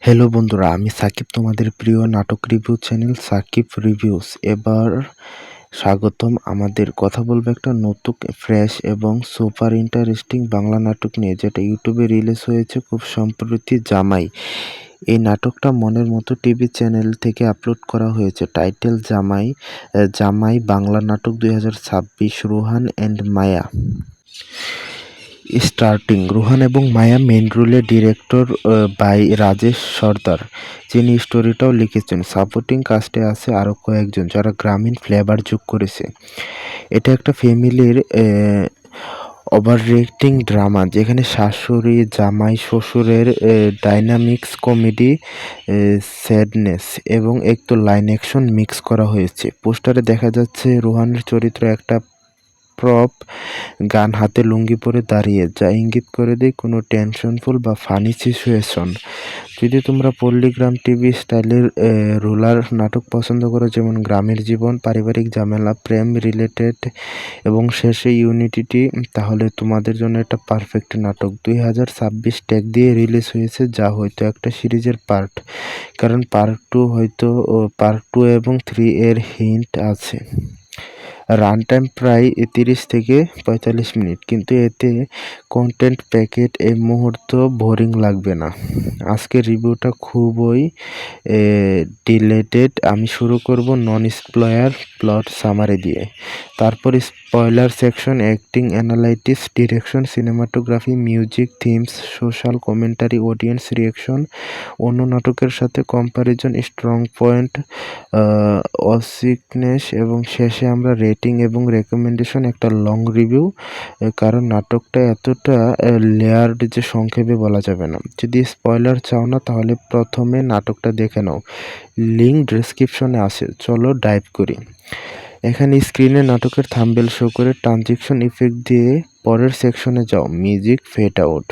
Hello বন্ধুরা, আমি সাকিব তোমাদের প্রিয় নাটক রিভিউ চ্যানেল সাকিব রিভিউস। এবার স্বাগতম। আমাদের কথা বলবো একটা নতুন, ফ্রেশ এবং সুপার ইন্টারেস্টিং বাংলা নাটক নিয়ে, যেটা ইউটিউবে রিলিজ হয়েছে খুব সম্প্রতি, জামাই। এই নাটকটা মনের মতো টিভি চ্যানেল থেকে আপলোড করা হয়েছে। টাইটেল জামাই। জামাই বাংলা নাটক 2026, Rohan and Maya. Starting, Rohan এবং মায়া মেইন রোলে, ডিরেক্টর বাই রাজেশ সর্দার, যিনি স্টোরিটাও লিখেছেন। সাপোর্টিং কাস্টে আছে আরও কয়েকজন যারা গ্রামীণ ফ্লেভার যোগ করেছে। এটা একটা ফ্যামিলির ওভাররেক্টিং ড্রামা, যেখানে শাশুড়ি, জামাই, শ্বশুরের ডাইনামিক্স, কমেডি, স্যাডনেস এবং একটু লাইন অ্যাকশন মিক্স করা হয়েছে। পোস্টারে দেখা যাচ্ছে রোহানের চরিত্র একটা প্রপ গান হাতে লুঙ্গি পরে দাঁড়িয়ে, যা ইঙ্গিত করে দেয় কোনো টেনশনফুল বা ফানি সিচুয়েশন। যদি তোমরা পল্লীগ্রাম টিভি স্টাইলের রুলার নাটক পছন্দ করো, যেমন গ্রামের জীবন, পারিবারিক ঝামেলা, প্রেম রিলেটেড এবং শেষে ইউনিটি, তাহলে তোমাদের জন্য একটা পারফেক্ট নাটক। 2026 ট্যাগ দিয়ে রিলিজ হয়েছে, যা হয়তো একটা সিরিজের পার্ট, কারণ পার্ট টু এবং 3 এর হিন্ট আছে। রান টাইম প্রায় 30 থেকে 45 মিনিট, কিন্তু এতে কন্টেন্ট প্যাকেট এই মুহূর্ত বোরিং লাগবে না। আজকের রিভিউটা খুবই ডিলেটেড। আমি শুরু করব নন স্পয়লার প্লট সামারি দিয়ে, তারপর spoiler section, acting, analytics, direction, cinematography, music, themes, social commentary, audience reaction, অন্য নাটকের সাথে কম্প্যারিজন, স্ট্রং পয়েন্ট, অসিকনেস, এবং শেষে আমরা রেটিং এবং রেকমেন্ডেশন, একটা লং রিভিউ, কারণ নাটকটা এতটা লেয়ার্ড যে সংক্ষেপে বলা যাবে না। যদি স্পয়লার চাও না, তাহলে প্রথমে নাটকটা দেখে নাও, লিঙ্ক ডেসক্রিপশনে আছে। চলো ডাইভ করি। এখানে স্ক্রিনে নাটকের থাম্বনেল শো করে ট্রানজিশন ইফেক্ট দিয়ে পরের সেকশনে যাও, মিউজিক, ফেড আউট।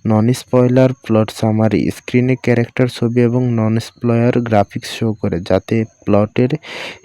নন স্পয়লার প্লট সামারি, স্ক্রিনে ক্যারেক্টার, ছবি এবং নন স্পয়লার গ্রাফিক্স শো করে, যাতে প্লটের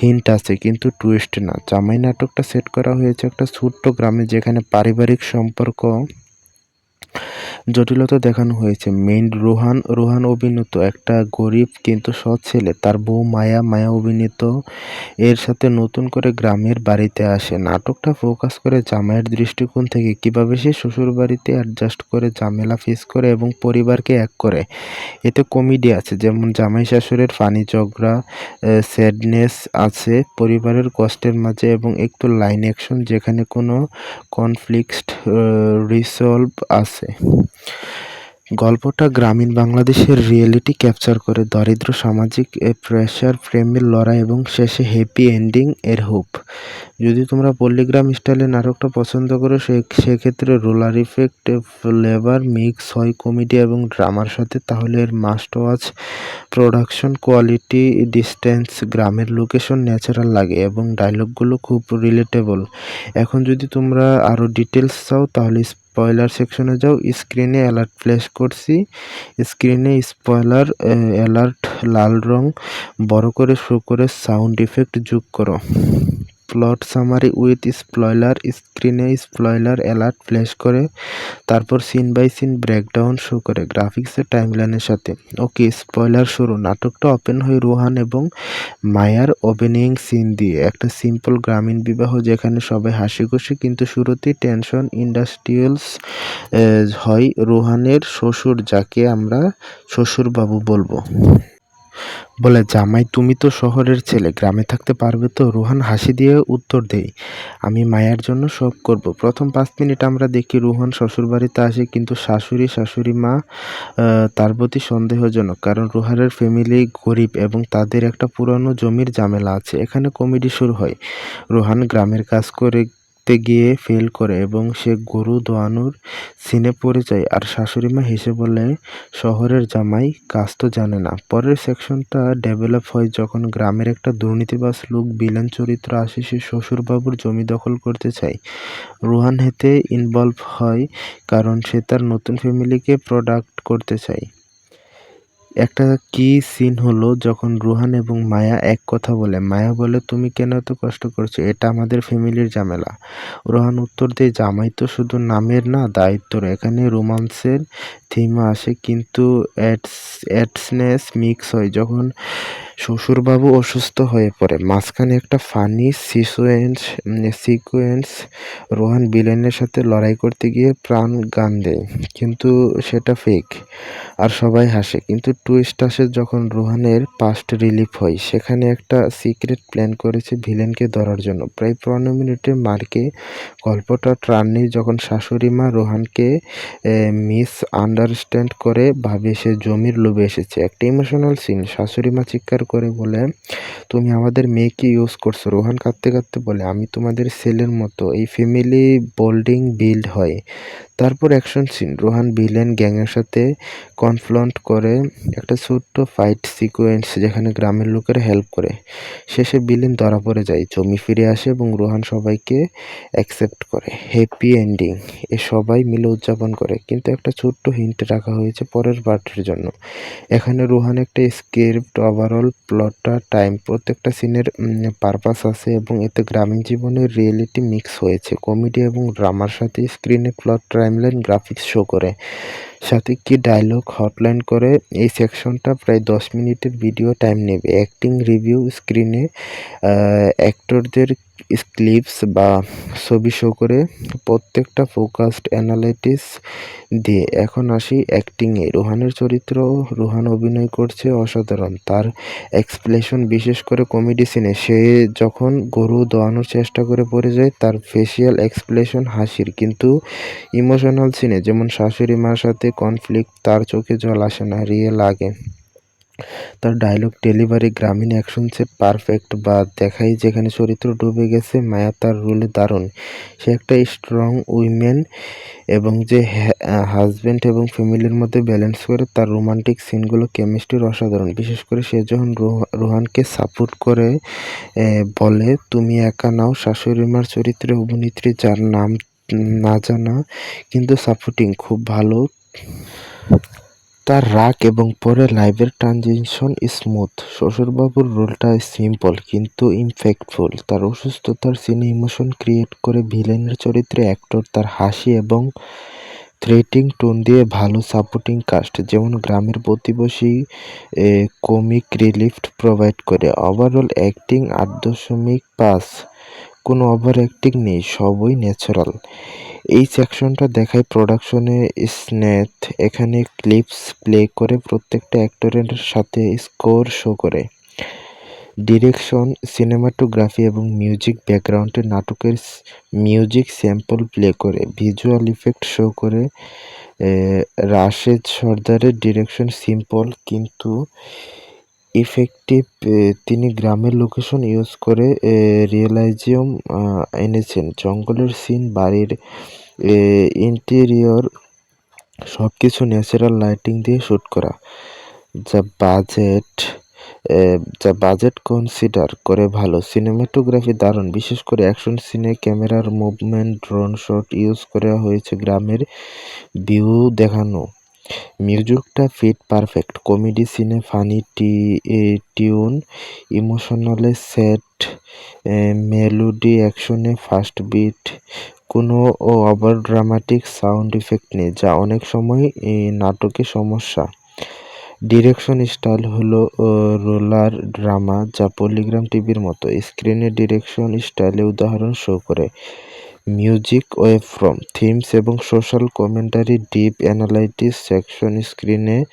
হিন্ট আছে কিন্তু টুইস্ট না। জামাই নাটকটা সেট করা হয়েছে একটা ছোট্ট গ্রামে, যেখানে পারিবারিক সম্পর্ক জটিলতা দেখানো হয়েছে। মেইন রোহান অভিনীত একটা গরিব কিন্তু সৎ ছেলে, তার বউ মায়া অভিনীত এর সাথে নতুন করে গ্রামের বাড়িতে আসে। নাটকটা ফোকাস করে জামাইয়ের দৃষ্টিকোণ থেকে, কিভাবে সে শ্বশুর বাড়িতে অ্যাডজাস্ট করে, ঝামেলা ফেস করে এবং পরিবারকে এক করে। এতে কমেডি আছে, যেমন জামাই শাশুড়ির ফানি ঝগড়া, স্যাডনেস আছে পরিবারের কষ্টের মাঝে, এবং একটু লাইন অ্যাকশন যেখানে কোনো কনফ্লিক্ট রিসলভ আছে। গল্পটা গ্রামীণ বাংলাদেশের রিয়েলিটি ক্যাপচার করে, দরিদ্র, সামাজিক প্রেশার, প্রেমের লড়াই এবং শেষে হ্যাপি এন্ডিং এর হোপ। যদি তোমরা পল্লীগ্রাম স্টাইলের নাটকটা পছন্দ করো, সেক্ষেত্রে রোলার ইফেক্ট ফ্লেভার মিক্স হয় কমেডি এবং ড্রামার সাথে, তাহলে এর must watch. Production quality, distance, গ্রামের লোকেশন ন্যাচারাল লাগে এবং ডায়লগগুলো খুব রিলেটেবল। এখন যদি তোমরা আরও ডিটেলস চাও, তাহলে স্পয়লার সেকশনে যাও। স্ক্রিনে অ্যালার্ট ফ্ল্যাশ করছি। স্ক্রিনে স্পয়লার অ্যালার্ট লাল রং বড় করে শো করে, সাউন্ড ইফেক্ট যোগ করো। প্লট সামারি উইথ স্পয়লার, স্ক্রিনে স্পয়লার অ্যালার্ট ফ্ল্যাশ করে, তারপর scene by scene breakdown show করে গ্রাফিক্সের টাইমলাইনের সাথে। ওকে, স্পয়লার শুরু। নাটকটা ওপেন হয় রোহান এবং মায়ার ওপেনিং সিন দিয়ে, একটা সিম্পল গ্রামীণ বিবাহ যেখানে সবাই হাসি খুশি, কিন্তু শুরুতেই টেনশন। ইন্ডাস্ট্রিয়ালস হয় রোহানের শ্বশুর, যাকে আমরা শ্বশুরবাবু বলবো, বলে, জামাই তুমি তো শহরের ছেলে, গ্রামে থাকতে পারবে তো? রোহান হাসি দিয়ে উত্তর দেয়, আমি মায়ের জন্য সব করব। প্রথম 5 মিনিট আমরা দেখি রোহান শ্বশুরবাড়িতে আসে, কিন্তু শাশুড়ি মা তার প্রতি সন্দেহজনক, কারণ রোহানের ফ্যামিলি গরিব এবং তাদের একটা পুরনো জমির ঝামেলা আছে। এখানে কমেডি শুরু হয়। রোহান গ্রামের কাজ করতে গিয়ে ফেল করে এবং সে গরু দোয়ানোর সিনে পড়ে যায়, আর শাশুড়িমা হেসে বলে, শহরের জামাই কাজ তো জানে না। পরের সেকশনটা ডেভেলপ হয় যখন গ্রামের একটা দুর্নীতিবাজ লোক ভিলেন চরিত্র আসে, সে শ্বশুরবাবুর জমি দখল করতে চায়। রোহান হেতে ইনভলভ হয়, কারণ সে তার নতুন ফ্যামিলিকে প্রোটেক্ট করতে চায়। একটা কি সিন হলো যখন রোহান এবং মায়া এক কথা বলে। মায়া বলে, "তুমি কেন এত কষ্ট করছো? এটা আমাদের ফ্যামিলির ঝামেলা।" রোহান উত্তর দেয়, "জামাই তো শুধু নামের না, দায়িত্বর।" এখানে রোমান্সের থিম আসে কিন্তু অ্যাডনেস মিক্স হয় যখন শ্বশুরবাবু অসুস্থ হয়ে পড়ে। মাঝখানে একটা ফানি সিকোয়েন্স রোহান ভিলেনের সাথে লড়াই করতে গিয়ে প্রাণ গান দেয়, কিন্তু সেটা ফেক আর সবাই হাসে। কিন্তু টুইস্ট আসে যখন রোহানের পাস্ট রিলিফ হয়। সেখানে একটা সিক্রেট প্ল্যান করেছে ভিলেনকে ধরার জন্য। প্রায় ১৫ মিনিটের মার্কে গল্পটা টার্ন নেয় যখন শাশুড়ি মা রোহানকে মিস আন্ডারস্ট্যান্ড করে ভাবে সে জমির লোভে এসেছে। একটা ইমোশনাল সিন, শাশুড়ি মা চিৎকার করে বলে, "তুমি আমাদের মেয়েকে ইউজ করছো।" রোহান কাঁদতে কাঁদতে বলে, "আমি তোমাদের ছেলের মতো।" এই ফ্যামিলি বন্ডিং বিল্ড হয়। তারপর অ্যাকশন সিন, রোহান ভিলেন গ্যাংয়ের সাথে কনফ্রন্ট করে। একটা ছোট্ট ফাইট সিকোয়েন্স যেখানে গ্রামের লোকেরা হেল্প করে। শেষে ভিলেন ধরা পড়ে যায়, জমি ফিরে আসে এবং রোহান সবাইকে অ্যাকসেপ্ট করে। হ্যাপি এন্ডিং এ সবাই মিলে উদযাপন করে। কিন্তু একটা ছোট্ট হিন্ট রাখা হয়েছে পরের পার্টের জন্য। এখানে রোহান একটা স্ক্রিপ্ট, ওভারঅল প্লটটা টাইম, প্রত্যেকটা সিনের পারপাস আছে এবং এতে গ্রামীণ জীবনের রিয়েলিটি মিক্স হয়েছে। কমেডি এবং ড্রামার সাথে স্ক্রিনে প্লট, টাইমলাইন, গ্রাফিক্স শো করে। সাথে কি ডায়লগ হটলাইন করে। এই সেকশনটা প্রায় ১০ মিনিটের ভিডিও টাইম নেবে। অ্যাক্টিং রিভিউ, স্ক্রিনে অ্যাক্টরদের ক্লিপস বা ছবি শো করে, প্রত্যেকটা ফোকাসড অ্যানালাইটিস দিয়ে। এখন আসি অ্যাক্টিংয়ে। রোহানের চরিত্র, রোহান অভিনয় করছে অসাধারণ। তার এক্সপ্রেশন, বিশেষ করে কমেডি সিনে সে যখন গরু দোয়ানোর চেষ্টা করে পড়ে যায়, তার ফেসিয়াল এক্সপ্রেশন হাসির। কিন্তু ইমোশনাল সিনে যেমন শাশুড়ি মার সাথে কনফ্লিক্ট, তার চোখে জল আসে না, রিয়েল লাগে। তার ডায়লগ ডেলিভারি, গ্রামীণ অ্যাকশন সেট পারফেক্ট। বা দেখাই যেখানে চরিত্র ডুবে গেছে, মায়া তার রোলে দারুণ। সে একটা স্ট্রং উইমেন এবং যে হাজব্যান্ড এবং ফ্যামিলির মধ্যে ব্যালেন্স করে। তার রোমান্টিক সিনগুলো কেমিস্ট্রির অসাধারণ। বিশেষ করে সে যখন রোহানকে সাপোর্ট করে বলে, "তুমি একা নাও।" শাশুড়ি মার চরিত্রে অভিনেত্রী যার নাম না জানা কিন্তু সাপোর্টিং, খুব ভালো। তার রাগ এবং পরে লাইভের ট্রানজিশন স্মুথ। শ্বশুরবাবুর রোলটা সিম্পল কিন্তু ইমপ্যাক্টফুল। তার অসুস্থতার সিনে ইমোশন ক্রিয়েট করে। ভিলেনের চরিত্রে অ্যাক্টর তার হাসি এবং থ্রেটিং টোন দিয়ে ভালো। সাপোর্টিং কাস্ট যেমন গ্রামের প্রতিবেশী কমিক রিলিফ প্রোভাইড করে। Overall acting ৮.৫। কোনো ওভার অ্যাক্টিং নেই, সবই ন্যাচারাল। এই সেকশনটা দেখায় প্রোডাকশনে স্নেথ। এখানে ক্লিপস প্লে করে প্রত্যেকটা অ্যাক্টরের সাথে স্কোর শো করে। ডিরেকশন, সিনেমাটোগ্রাফি এবং মিউজিক ব্যাকগ্রাউন্ডে নাটকের মিউজিক স্যাম্পল প্লে করে। ভিজুয়াল ইফেক্ট শো করে। রাশেদ সর্দারের ডিরেকশন সিম্পল কিন্তু ইফেক্টিভ। তিনি গ্রামের লোকেশন ইউজ করে রিয়েলিজম এনেছেন। জঙ্গলের সিন, বাড়ির ইন্টেরিয়র সবকিছু ন্যাচারাল লাইটিং দিয়ে শুট করা। যা বাজেট কনসিডার করে ভালো। সিনেমাটোগ্রাফি দারুণ, বিশেষ করে অ্যাকশন সিনে ক্যামেরার মুভমেন্ট, ড্রোন শট ইউজ করা হয়েছে গ্রামের ভিউ দেখানো। মিউজিকটা ফিট পারফেক্ট। কমেডি সিনে ফানি টিউন, ইমোশনালে স্যাড মেলোডি, অ্যাকশনে ফাস্ট বিট। কোনো ওভার ড্রামাটিক সাউন্ড ইফেক্ট নেই, যা অনেক সময় নাটকে সমস্যা। ডিরেকশন স্টাইল হলো রোলার ড্রামা, যা পলিগ্রাম টিভির মতো। স্ক্রিনে ডিরেকশন স্টাইলে উদাহরণ শো করে। মিউজিক ওয়েভ ফ্রম থিমস এবং social commentary, deep analytics section, স্ক্রিনে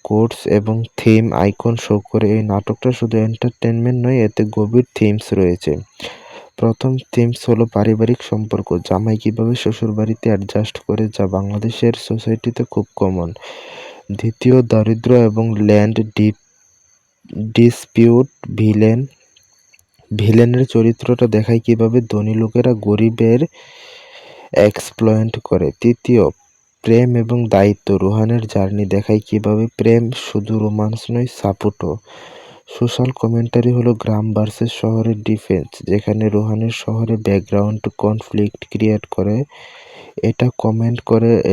কোটস এবং থিম আইকন শো করে। এই নাটকটা শুধু এন্টারটেনমেন্ট নয়, এতে গভীর থিমস রয়েছে। প্রথম থিমস হলো পারিবারিক সম্পর্ক, জামাই কিভাবে শ্বশুরবাড়িতে অ্যাডজাস্ট করে, যা বাংলাদেশের সোসাইটিতে খুব কমন। দ্বিতীয়, দারিদ্র এবং ল্যান্ড ডিসপিউট। ভিলেনের চরিত্রটা দেখায় কিভাবে ধনী লোকেরা গরিবের এক্সপ্লয়েট করে। তৃতীয়, প্রেম এবং দায়িত্ব। রোহানের জার্নি দেখায় কিভাবে প্রেম শুধু রোমান্স নয়, সাপোর্টও। সোশ্যাল কমেন্টারি হলো গ্রাম ভার্সেস শহরের ডিফেন্স, যেখানে রোহানের শহরে ব্যাকগ্রাউন্ড কনফ্লিক্ট ক্রিয়েট করে। এটা কমেন্ট করে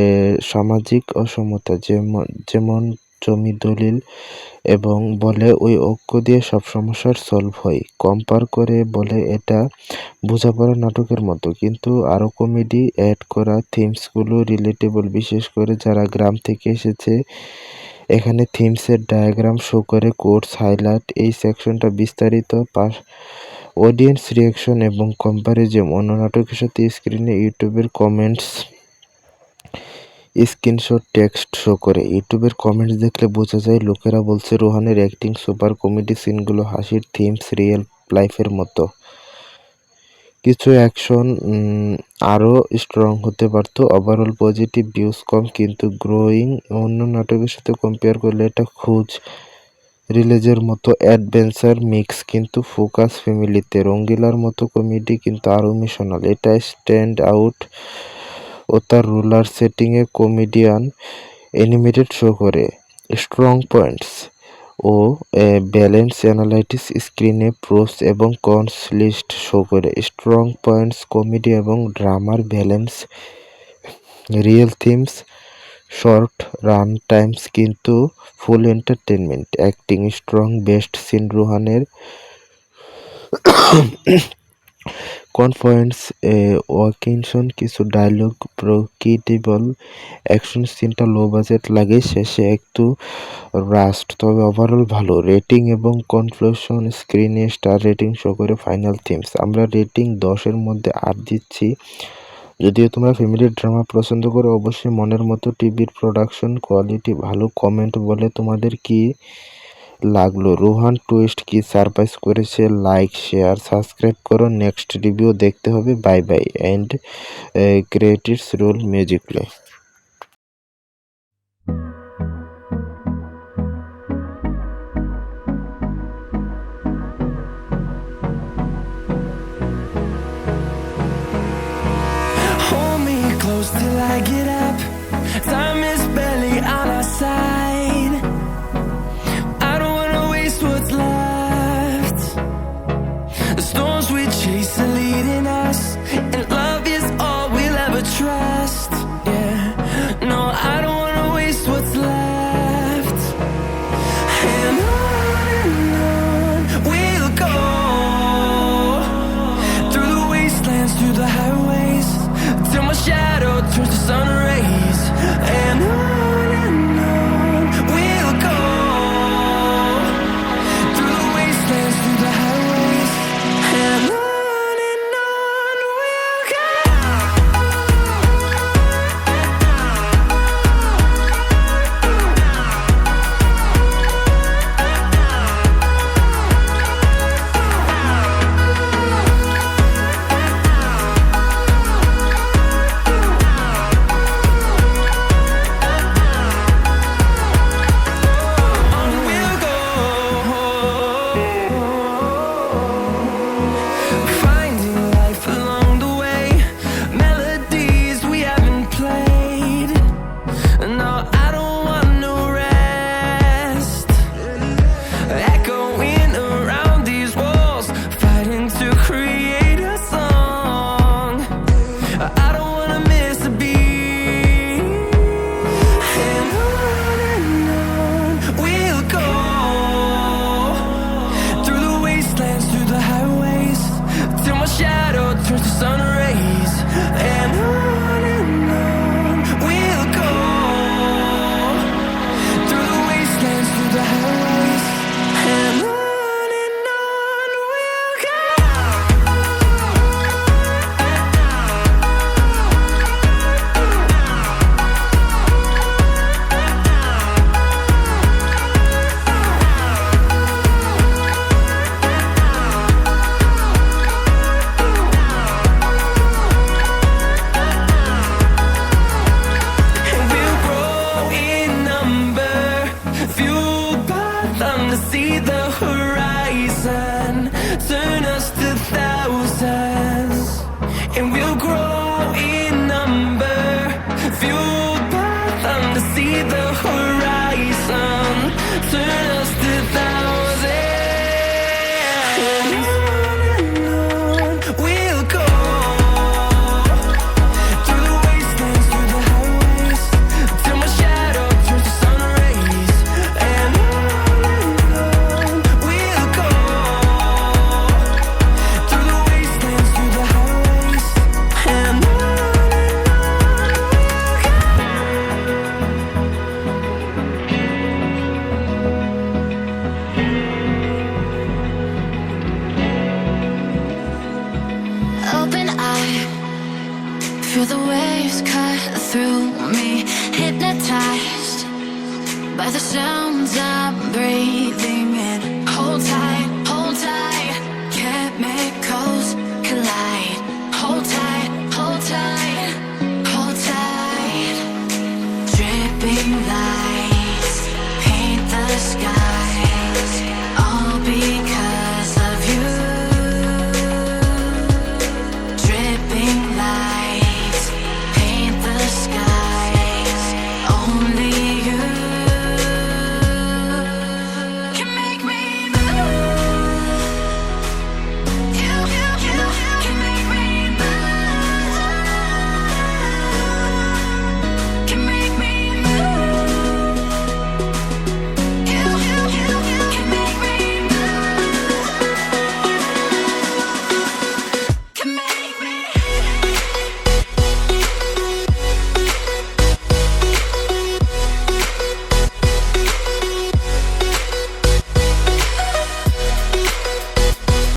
সামাজিক অসমতা, যেমন জমি দলিল এবং বলে ওই ঐক্য দিয়ে সব সমস্যার সলভ হয়। কম্পেয়ার করে বলে এটা বোঝাপড়া নাটকের মতো, কিন্তু আরও কমেডি অ্যাড করা থিমসগুলো রিলেটেবল, বিশেষ করে যারা গ্রাম থেকে এসেছে। এখানে থিমসের ডায়াগ্রাম শো করে, কোটস হাইলাইট। এই সেকশনটা বিস্তারিত অডিয়েন্স রিয়াকশন এবং কম্পারিজন অন্য নাটকের সাথে স্ক্রিনে ইউটিউবের কমেন্টস স্ক্রিনশট টেক্সট শো করে। ইউটিউবের কমেন্টস দেখলে বোঝা যায় লোকেরা বলছে রোহানের অ্যাক্টিং সুপার, কমেডি সিনগুলো হাসির, থিমস রিয়েল লাইফের মতো। কিছু অ্যাকশন আরও স্ট্রং হতে পারত। ওভারঅল পজিটিভ, ভিউজ কম কিন্তু গ্রোয়িং। অন্য নাটকের সাথে কম্পেয়ার করলে এটা খুঁজ রিলিজের মতো অ্যাডভেঞ্চার মিক্স, কিন্তু ফোকাস ফ্যামিলিতে। রঙ্গিলার মতো কমেডি কিন্তু আরও ইমোশনাল। এটা স্ট্যান্ড আউট ও তার রুলার সেটিংয়ে কমেডিয়ান অ্যানিমেটেড শো করে। স্ট্রং পয়েন্টস ও ব্যালেন্স অ্যানালাইটিস স্ক্রিনে প্রোস এবং কনস লিস্ট শো করে। স্ট্রং পয়েন্টস কমেডি এবং ড্রামার balance, real themes, short run times কিন্তু full entertainment. Acting strong, best scene রোহানের। কনফয়েন্স ওয়াকিনসন, কিছু ডায়লগ প্রকিটেবল, অ্যাকশন সিনটা লো বাজেট লাগে, শেষে একটু রাস্ট, তবে ওভারঅল ভালো। রেটিং এবং কনক্লুশন স্ক্রিনে স্টার রেটিং শো করে। ফাইনাল থিমস আমরা রেটিং 10-এর মধ্যে 8 দিচ্ছি। যদিও তোমরা ফ্যামিলি ড্রামা পছন্দ করো, অবশ্যই মনের মতো টিভির প্রোডাকশন কোয়ালিটি ভালো। কমেন্ট বলে তোমাদের কি লাগলো, রোহান টুইস্ট কি সারপ্রাইজ করেছে? লাইক, শেয়ার, সাবস্ক্রাইব করো। নেক্সট রিভিউ দেখতে হবে। Bye bye and credits roll music play. Hold me close till I get up. Time is barely on our side. I don't wanna waste what's left. The storms we chase are leading us, and love is all we'll ever trust. Yeah. are the sounds I'm breathing in. Hold tight, can't make